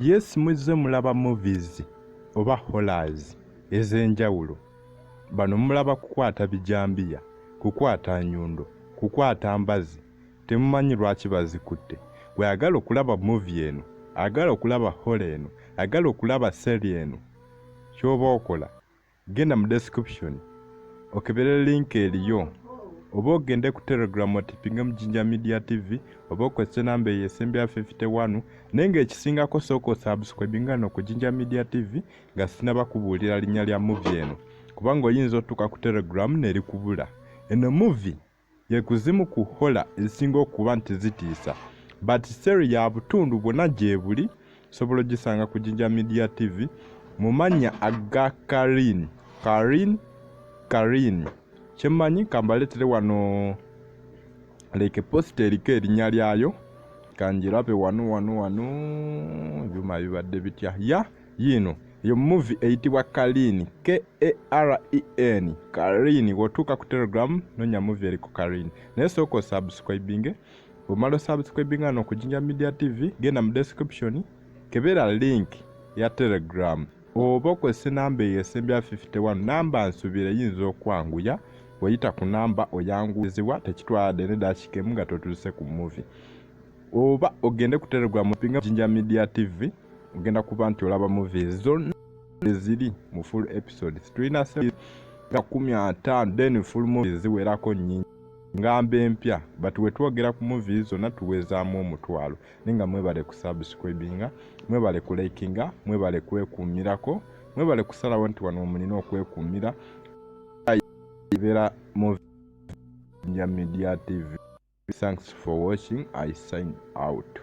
Yes, muzze mulaba movies oba horrors ez'enjawulo. Bano mulaba kukwata bijambiya, kukwata nyundo, kukwata mbazi. Temumanyi lwaki bazikutte. Bwe agala okulaba movie eno, agala okulaba horror eno, agala okulaba serie eno, ky'oba okola genda mu description okebere link eriyo, oba ogende ku Telegram otipinge mu Jinja Media TV, oba okozese namba eyo esembya 51, naye ng'ekisingako sooka osubscribinga no ku Jinja Media TV nga sinaba kubuulira linnya lya movie eno, kubanga oyinza otuuka ku Telegram n'erikubula. Eno movie ye kuzimu ku horror ezisinga okuba nti zitiisa, but series ya butundu bwonna gye buli sobola ogisanga ku Jinja Media TV mu mannya aga Karin. Kyemmanyi kambaletere wano like post eriko erinnya lyayo kanjirabe wano ebyuma bibadde bitya ya yino yo movie eyitibwa Karin, Karen. Karin. Wotuuka ku Telegram nonya movie eriko Karin, naye sooka subscribing. Omala subscribing ano ku Jinja Media TV genda mu description kebera link ya Telegram, oba okozese namba eyo esembya 51. Namba nsubira yinza okwanguya oyita ku namba oyanguzibwa, tekitwala ne dakiika emu nga totuse ku movie. Oba ogende ku Telegram pinga Jinja Media TV, ogenda kuba nti olaba movies zonna eziri mu full episodes. Tulina nga 15 then full movies ziwerako nnyingi ngamba empya, but wetwogera ku movies zonna tuwezaamu 1,000. Nenga mwebale ku subscribinga, mwebale ku likinga, mwebale kwekuumirako, mwebale kusalawo nti wano mulina okwekuumira. Ibera movie Media TV. Thanks for watching. I sign out.